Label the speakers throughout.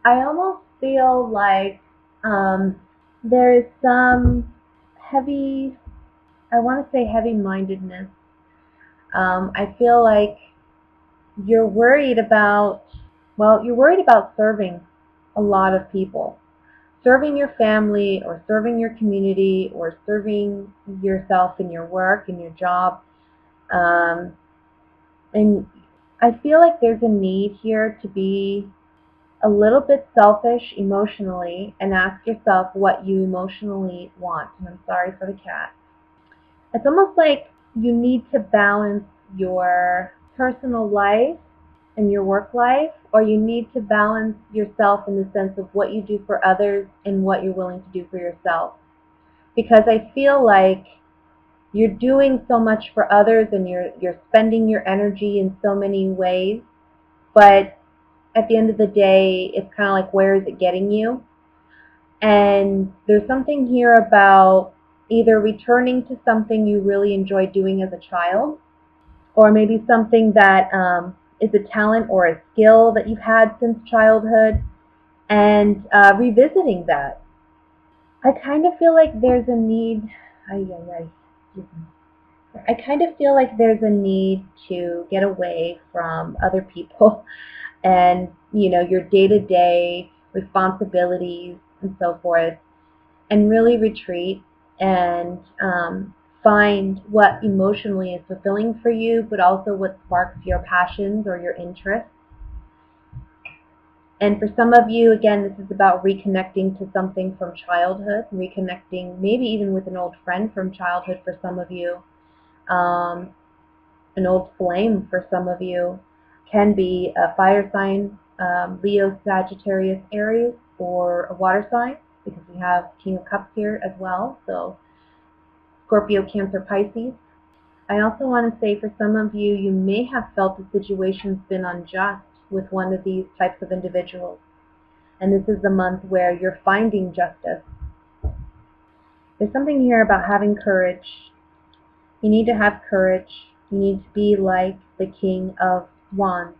Speaker 1: I almost feel like there is some heavy, I want to say heavy-mindedness. I feel like you're worried about, well, you're worried about serving a lot of people. Serving your family or serving your community or serving yourself in your work, in your job. Um, and I feel like there's a need here to be a little bit selfish emotionally and ask yourself what you emotionally want. And I'm sorry for the cat. It's almost like you need to balance your personal life and your work life, or you need to balance yourself in the sense of what you do for others and what you're willing to do for yourself. Because I feel like you're doing so much for others and you're spending your energy in so many ways, but at the end of the day, it's kind of like, where is it getting you? And there's something here about either returning to something you really enjoyed doing as a child, or maybe something that is a talent or a skill that you've had since childhood, and revisiting that. I kind of feel like there's a need. Ay, ay, ay. I kind of feel like there's a need to get away from other people and your day-to-day responsibilities and so forth, and really retreat and find what emotionally is fulfilling for you, but also what sparks your passions or your interests. And for some of you, again, this is about reconnecting to something from childhood, reconnecting maybe even with an old friend from childhood for some of you. Um, an old flame for some of you can be a fire sign, Leo, Sagittarius, Aries, or a water sign, because we have King of Cups here as well, so Scorpio, Cancer, Pisces. I also want to say for some of you, you may have felt the situation's been unjust with one of these types of individuals. And this is the month where you're finding justice. There's something here about having courage. You need to have courage. You need to be like the King of Wands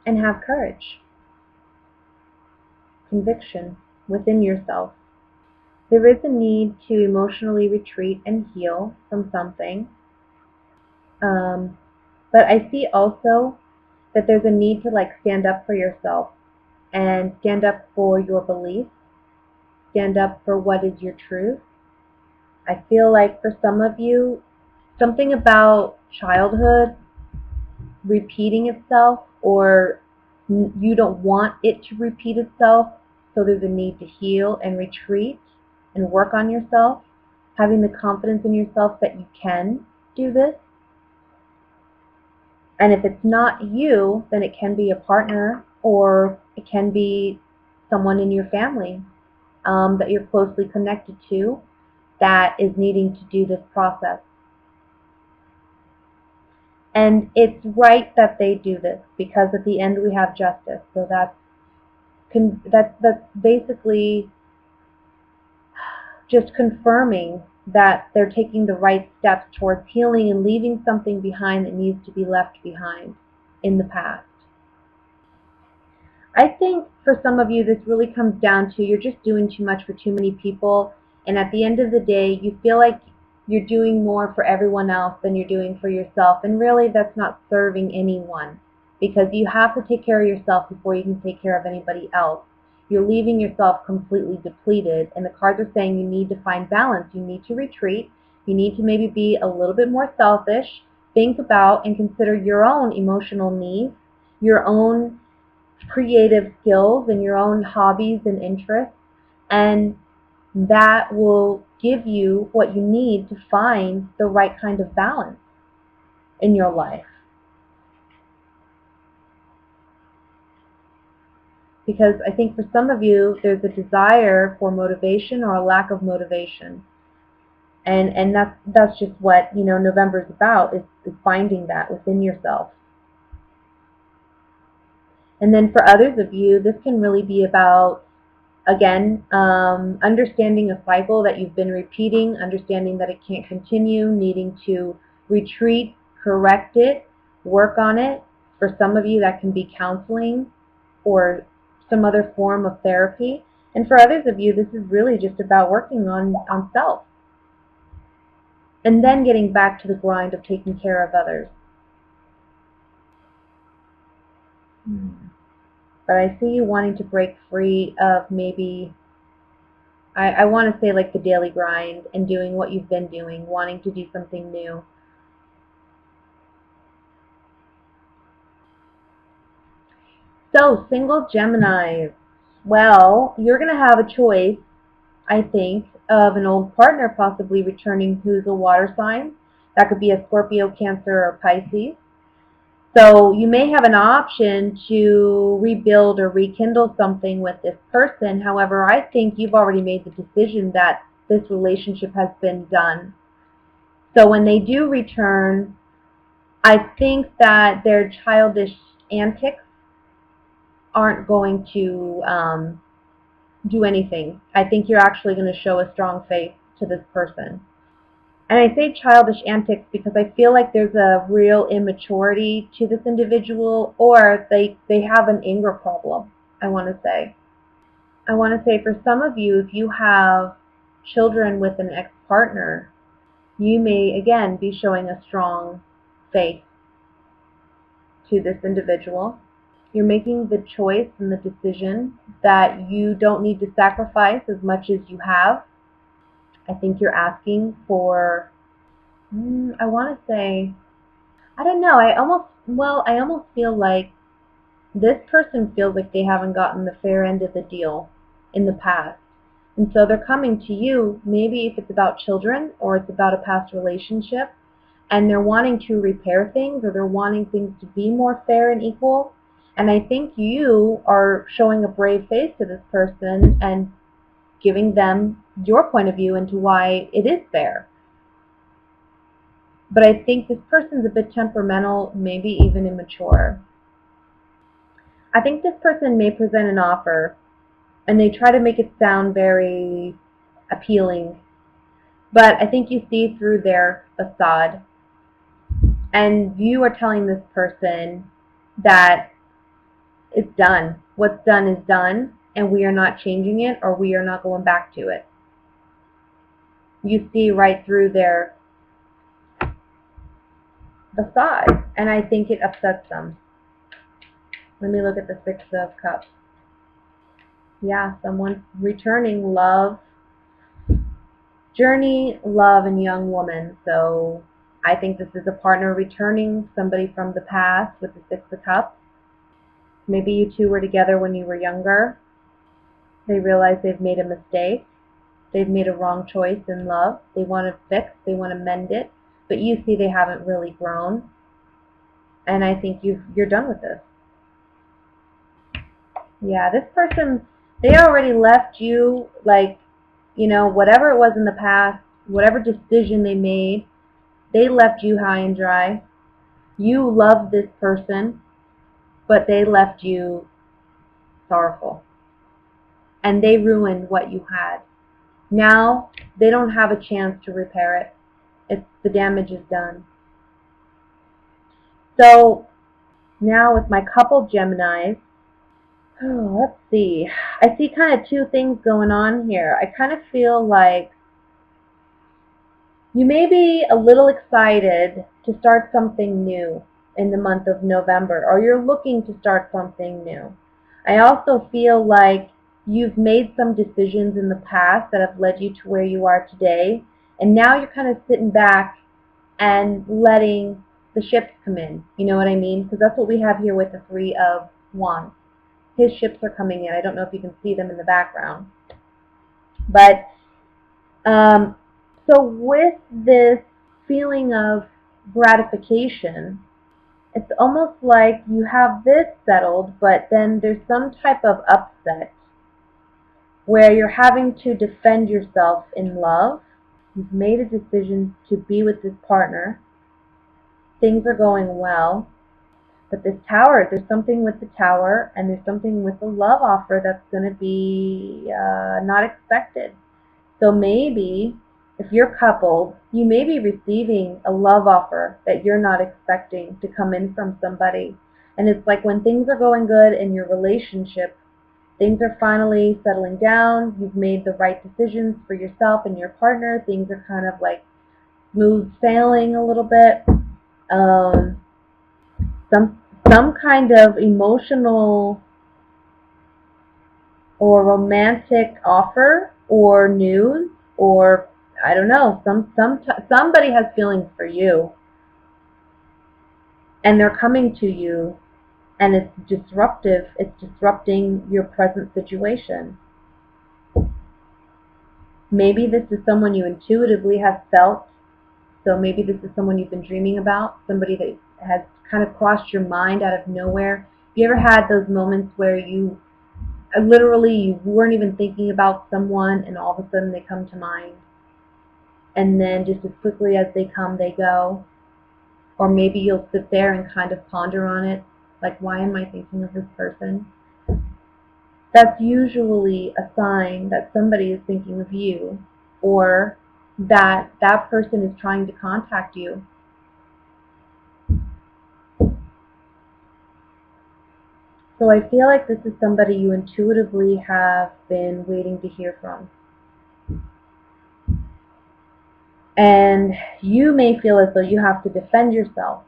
Speaker 1: and have courage, conviction within yourself. There is a need to emotionally retreat and heal from something. But I see also that there's a need to stand up for yourself and stand up for your beliefs, stand up for what is your truth. I feel like for some of you, something about childhood repeating itself, or you don't want it to repeat itself, so there's a need to heal and retreat and work on yourself, having the confidence in yourself that you can do this. And if it's not you, then it can be a partner, or it can be someone in your family that you're closely connected to that is needing to do this process. And it's right that they do this, because at the end we have justice. So that's basically just confirming that they're taking the right steps towards healing and leaving something behind that needs to be left behind in the past. I think for some of you, this really comes down to you're just doing too much for too many people, and at the end of the day, you feel like you're doing more for everyone else than you're doing for yourself, and really that's not serving anyone, because you have to take care of yourself before you can take care of anybody else. You're leaving yourself completely depleted, and the cards are saying you need to find balance. You need to retreat. You need to maybe be a little bit more selfish. Think about and consider your own emotional needs, your own creative skills, and your own hobbies and interests, and that will give you what you need to find the right kind of balance in your life. Because I think for some of you, there's a desire for motivation or a lack of motivation. And that's just what November is about, is finding that within yourself. And then for others of you, this can really be about, again, understanding a cycle that you've been repeating, understanding that it can't continue, needing to retreat, correct it, work on it. For some of you, that can be counseling or some other form of therapy. And for others of you, this is really just about working on self. And then getting back to the grind of taking care of others. But I see you wanting to break free of maybe, I want to say like the daily grind and doing what you've been doing, wanting to do something new. So, single Geminis. Well, you're going to have a choice, I think, of an old partner possibly returning who's a water sign. That could be a Scorpio, Cancer, or Pisces. So you may have an option to rebuild or rekindle something with this person. However, I think you've already made the decision that this relationship has been done. So when they do return, I think that their childish antics aren't going to do anything. I think you're actually going to show a strong face to this person. And I say childish antics because I feel like there's a real immaturity to this individual, or they have an anger problem, I want to say. I want to say for some of you, if you have children with an ex-partner, you may, again, be showing a strong face to this individual. You're making the choice and the decision that you don't need to sacrifice as much as you have. I think you're asking for, I want to say, I don't know, I almost feel like this person feels like they haven't gotten the fair end of the deal in the past. And so they're coming to you, maybe if it's about children or it's about a past relationship, and they're wanting to repair things, or they're wanting things to be more fair and equal. And I think you are showing a brave face to this person and giving them your point of view into why it is fair. But I think this person's a bit temperamental, maybe even immature. I think this person may present an offer, and they try to make it sound very appealing. But I think you see through their facade. And you are telling this person that it's done. What's done is done, and we are not changing it, or we are not going back to it. You see right through their facade, and I think it upsets them. Let me look at the Six of Cups. Yeah, someone returning, love, journey, love, and young woman. So I think this is a partner returning, somebody from the past with the Six of Cups. Maybe you two were together when you were younger. They realize they've made a mistake. They've made a wrong choice in love. They want to fix, they want to mend it. But you see they haven't really grown. And I think you're done with this. Yeah, this person, they already left you, like, whatever it was in the past, whatever decision they made, they left you high and dry. You loved this person, but they left you sorrowful. And they ruined what you had. Now, they don't have a chance to repair it. The damage is done. So, now with my couple Geminis, let's see. I see kind of two things going on here. I kind of feel like you may be a little excited to start something new in the month of November, or you're looking to start something new. I also feel like you've made some decisions in the past that have led you to where you are today, and now you're kind of sitting back and letting the ships come in. You know what I mean? Because that's what we have here with the Three of Wands. His ships are coming in. I don't know if you can see them in the background. But so with this feeling of gratification, it's almost like you have this settled, but then there's some type of upset where you're having to defend yourself in love. You've made a decision to be with this partner. Things are going well. But this Tower, there's something with the Tower, and there's something with the love offer that's going to be not expected. So maybe, if you're coupled, you may be receiving a love offer that you're not expecting to come in from somebody. And it's like when things are going good in your relationship, things are finally settling down. You've made the right decisions for yourself and your partner. Things are kind of like smooth sailing a little bit. Um, some kind of emotional or romantic offer or news, or I don't know, somebody has feelings for you and they're coming to you, and it's disruptive. It's disrupting your present situation. Maybe this is someone you intuitively have felt. So maybe this is someone you've been dreaming about, somebody that has kind of crossed your mind out of nowhere. Have you ever had those moments where you literally you weren't even thinking about someone and all of a sudden they come to mind, and then just as quickly as they come, they go? Or maybe you'll sit there and kind of ponder on it, like, why am I thinking of this person? That's usually a sign that somebody is thinking of you, or that that person is trying to contact you. So I feel like this is somebody you intuitively have been waiting to hear from. And you may feel as though you have to defend yourself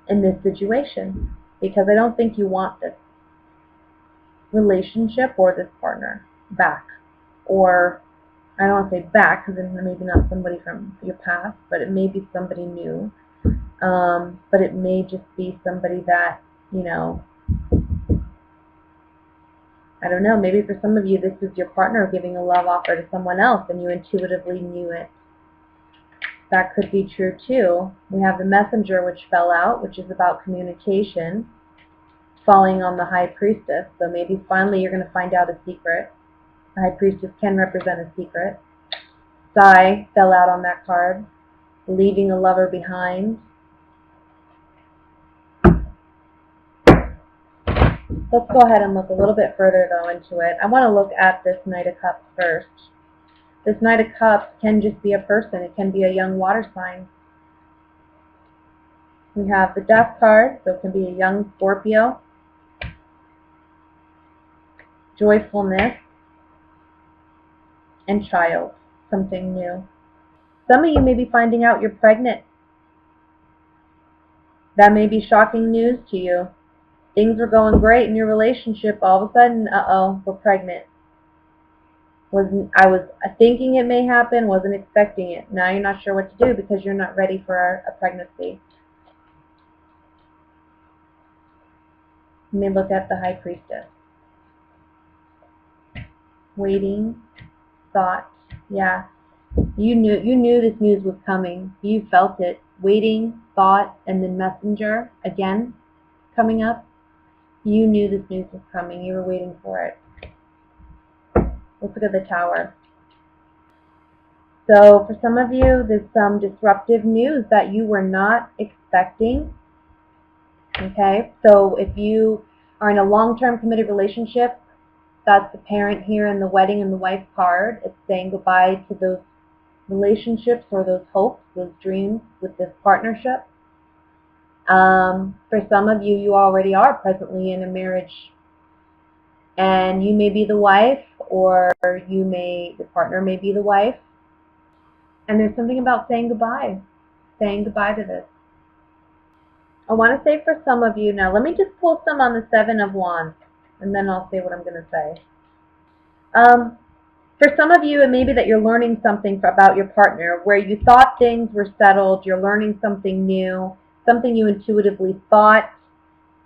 Speaker 1: in this situation, because I don't think you want this relationship or this partner back. Or I don't want to say back, because it's maybe not somebody from your past, but it may be somebody new. But it may just be somebody that, I don't know, maybe for some of you this is your partner giving a love offer to someone else and you intuitively knew it. That could be true too. We have the Messenger, which fell out, which is about communication, falling on the High Priestess. So maybe finally you're going to find out a secret. The High Priestess can represent a secret. Sai fell out on that card, leaving a lover behind. Let's go ahead and look a little bit further though into it. I want to look at this Knight of Cups first. This Knight of Cups can just be a person. It can be a young water sign. We have the Death card, so it can be a young Scorpio. Joyfulness and child, something new. Some of you may be finding out you're pregnant. That may be shocking news to you. Things were going great in your relationship. All of a sudden, uh-oh, we're pregnant. I was thinking it may happen, wasn't expecting it. Now you're not sure what to do because you're not ready for a pregnancy. You may look at the High Priestess. Waiting, thought, yeah. You knew this news was coming. You felt it. Waiting, thought, and then Messenger again coming up. You knew this news was coming. You were waiting for it. Let's look at the Tower. So for some of you, there's some disruptive news that you were not expecting. Okay, so if you are in a long-term committed relationship, that's the parent here in the wedding and the wife card. It's saying goodbye to those relationships or those hopes, those dreams with this partnership. For some of you, you already are presently in a marriage, and you may be the wife, or the partner may be the wife. And there's something about saying goodbye to this. I want to say for some of you now, let me just pull some on the Seven of Wands, and then I'll say what I'm going to say. For some of you, it may be that you're learning something about your partner where you thought things were settled. You're learning something new, something you intuitively thought.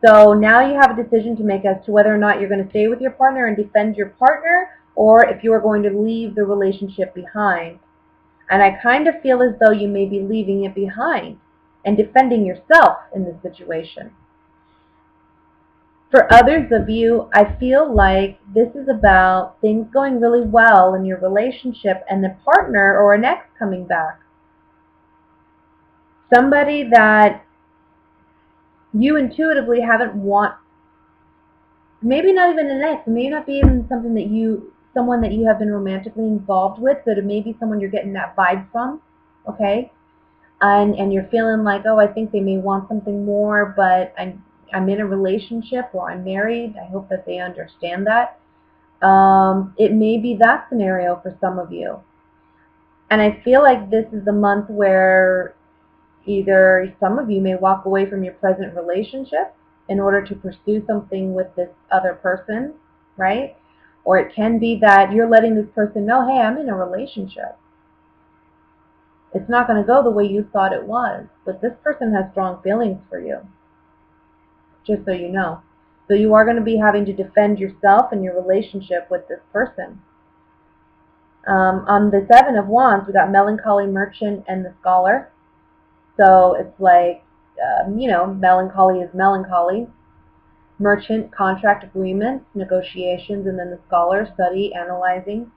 Speaker 1: So now you have a decision to make as to whether or not you're going to stay with your partner and defend your partner, or if you are going to leave the relationship behind. And I kind of feel as though you may be leaving it behind and defending yourself in this situation. For others of you, I feel like this is about things going really well in your relationship and the partner or an ex coming back. Somebody that you intuitively haven't maybe not even an ex, it may not be even someone that you have been romantically involved with, but it may be someone you're getting that vibe from, okay? And you're feeling like, oh, I think they may want something more, but I'm in a relationship or I'm married. I hope that they understand that. It may be that scenario for some of you. And I feel like this is the month where either some of you may walk away from your present relationship in order to pursue something with this other person, right? Or it can be that you're letting this person know, hey, I'm in a relationship. It's not going to go the way you thought it was, but this person has strong feelings for you, just so you know. So you are going to be having to defend yourself and your relationship with this person. On the Seven of Wands, we got Melancholy, Merchant, and the Scholar. So it's like, melancholy is melancholy. Merchant, contract agreements, negotiations, and then the Scholar, study, analyzing.